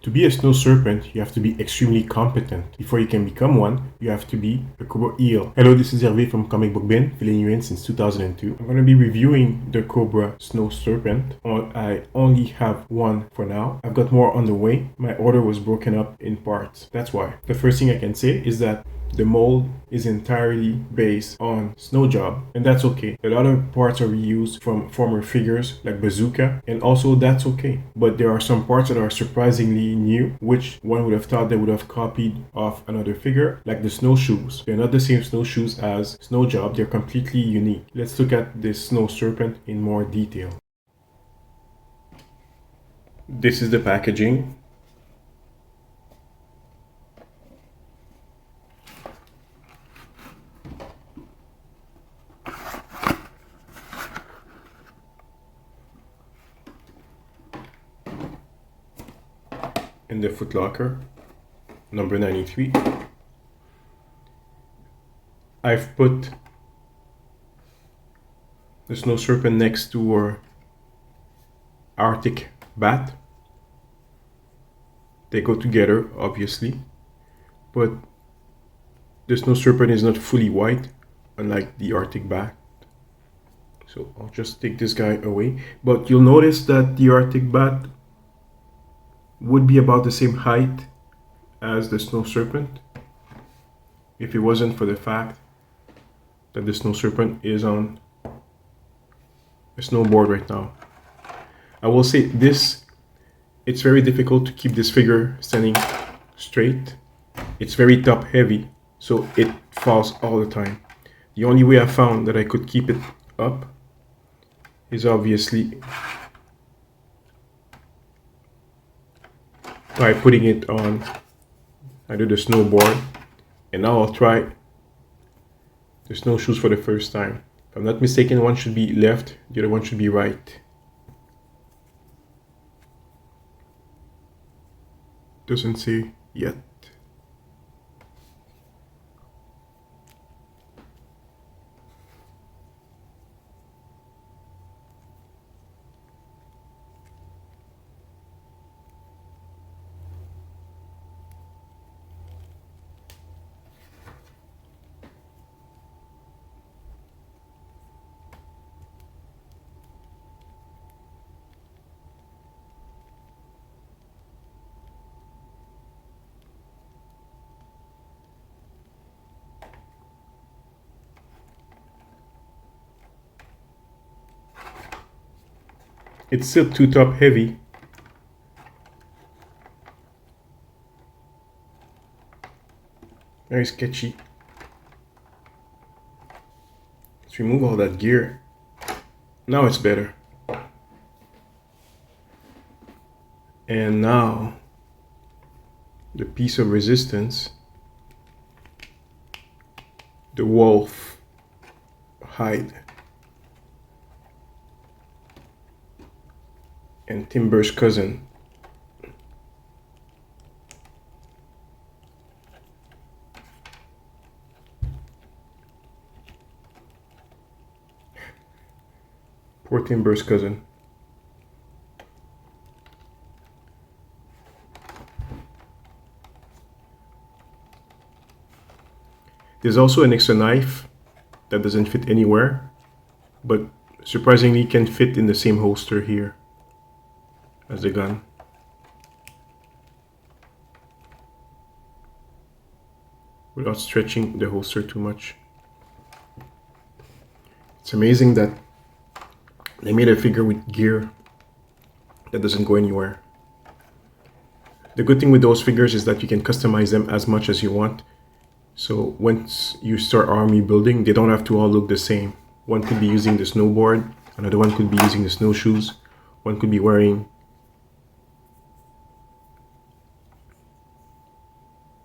To be a snow serpent, you have to be extremely competent. Before you can become one, you have to be a Cobra eel. Hello, this is Hervé from Comic Book Bin, filling you in since 2002. I'm going to be reviewing the Cobra Snow Serpent. I only have one for now. I've got more on the way. My order was broken up in parts. That's why. The first thing I can say is that the mold is entirely based on Snow Job, and that's okay. A lot of parts are reused from former figures like Bazooka, and also that's okay. But there are some parts that are surprisingly new, which one would have thought they would have copied off another figure, like the snowshoes. They're not the same snowshoes as Snow Job, they're completely unique. Let's look at this Snow Serpent in more detail. This is the packaging. In the footlocker, number 93. I've put the Snow Serpent next to our Arctic Bat. They go together, obviously, but the Snow Serpent is not fully white, unlike the Arctic Bat. So I'll just take this guy away. But you'll notice that the Arctic Bat would be about the same height as the Snow Serpent if it wasn't for the fact that the Snow Serpent is on a snowboard right now. I will say this, it's very difficult to keep this figure standing straight. It's very top heavy, so it falls all the time. The only way I found that I could keep it up is obviously by putting it on either the snowboard, and now I'll try the snowshoes for the first time. If I'm not mistaken, one should be left, the other one should be right. Doesn't say yet. It's still too top heavy. Very sketchy. Let's remove all that gear. Now it's better. And now the piece of resistance, the wolf hide and Timber's cousin. Poor Timber's cousin. There's also an extra knife that doesn't fit anywhere, but surprisingly can fit in the same holster here as the gun. Without stretching the holster too much. It's amazing that they made a figure with gear that doesn't go anywhere. The good thing with those figures is that you can customize them as much as you want. So once you start army building, they don't have to all look the same. One could be using the snowboard, another one could be using the snowshoes, one could be wearing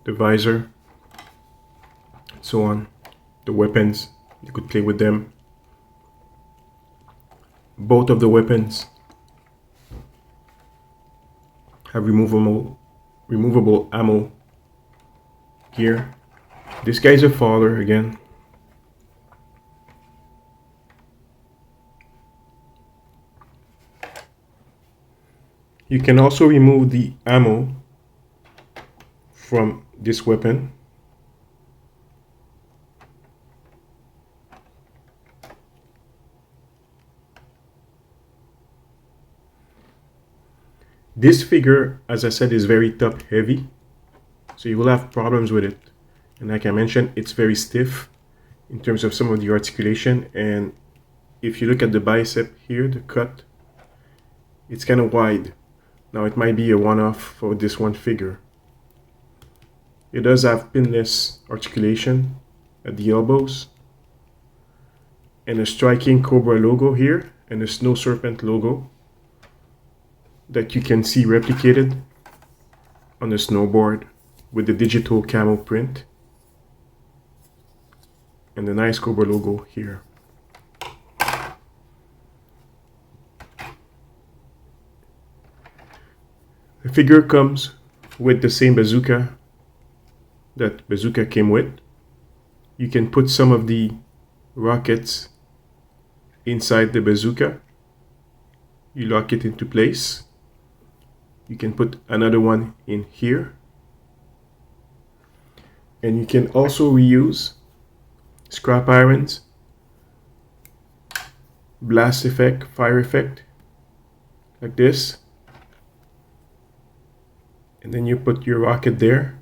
the visor, so on. The weapons, you could play with them. Both of the weapons have removable ammo gear. This guy's a father again. You can also remove the ammo from this weapon. This figure, as I said, is very top heavy, so you will have problems with it. And like I mentioned, it's very stiff in terms of some of the articulation. And if you look at the bicep here, the cut, it's kind of wide. Now it might be a one-off for this one figure. It does have pinless articulation at the elbows, and a striking Cobra logo here, and a Snow Serpent logo that you can see replicated on the snowboard with the digital camo print and the nice Cobra logo here. The figure comes with the same bazooka that bazooka came with. You can put some of the rockets inside the bazooka. You lock it into place. You can put another one in here. And you can also reuse scrap irons, blast effect, fire effect, like this. And then you put your rocket there,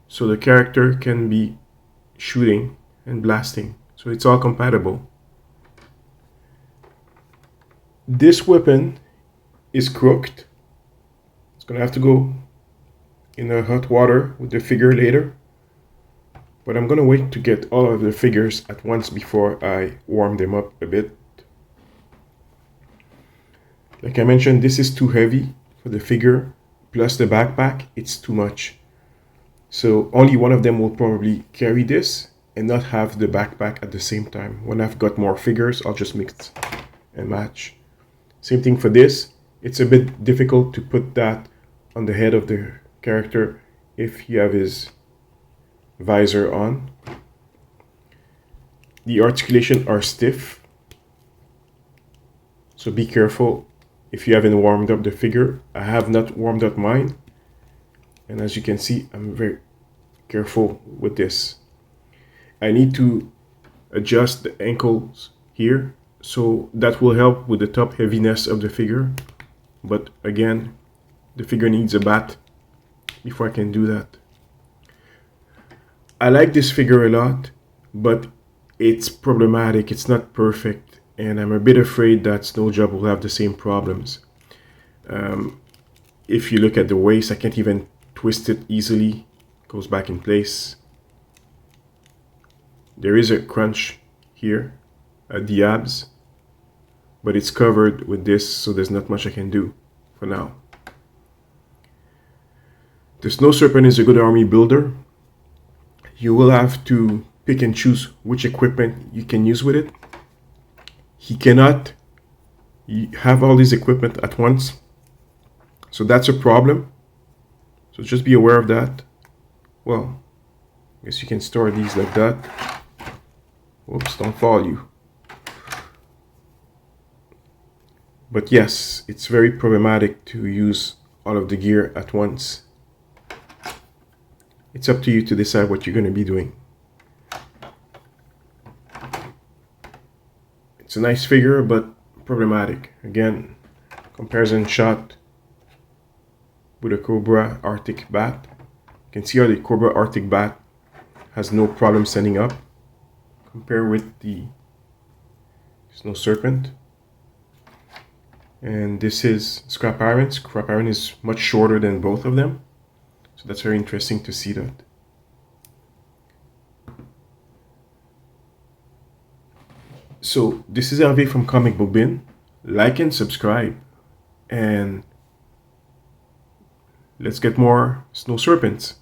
so the character can be shooting and blasting. So it's all compatible. This weapon is crooked. It's gonna have to go in the hot water with the figure later. But I'm gonna wait to get all of the figures at once before I warm them up a bit. Like I mentioned, this is too heavy for the figure, plus the backpack, it's too much. So only one of them will probably carry this and not have the backpack at the same time. When I've got more figures, I'll just mix and match. Same thing for this. It's a bit difficult to put that on the head of the character if you have his visor on. The articulations are stiff, so be careful if you haven't warmed up the figure. I have not warmed up mine, and as you can see, I'm very careful with this. I need to adjust the ankles here, so that will help with the top heaviness of the figure. But again, the figure needs a bat before I can do that. I like this figure a lot, but it's problematic. It's not perfect, and I'm a bit afraid that Snowjob will have the same problems. If you look at the waist, I can't even twist it easily. It goes back in place. There is a crunch here at the abs, but it's covered with this, so there's not much I can do for now. The Snow Serpent is a good army builder. You will have to pick and choose which equipment you can use with it. He cannot have all these equipment at once, so that's a problem. So just be aware of that. Well, I guess you can store these like that. Whoops, don't fall you. But yes, it's very problematic to use all of the gear at once. It's up to you to decide what you're going to be doing. It's a nice figure, but problematic. Again, comparison shot with a Cobra Arctic Bat. You can see how the Cobra Arctic Bat has no problem standing up compared with the Snow Serpent. And this is scrap iron. Scrap iron is much shorter than both of them. So that's very interesting to see that. So this is Hervé from Comic Book Bin. Like and subscribe. And let's get more Snow Serpents.